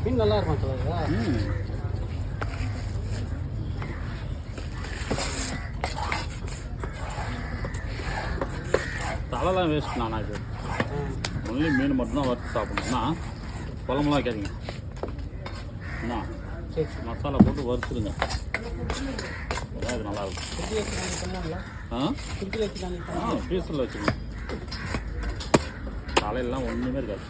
மீன் நல்லா இருக்கும் சொல்லுங்க. தலைலாம் வேஸ்ட் நானா இது ஒன்லி மீன் மட்டும்தான் வறுத்து சாப்பிடணும்னா குழம்புலாம் கேட்குங்க என்ன மசாலா போட்டு வறுத்துருங்க அதான் இது நல்லாயிருக்கும். பீஸில் வச்சுக்கோங்க தலையெல்லாம் ஒன்றுமே இருக்காது.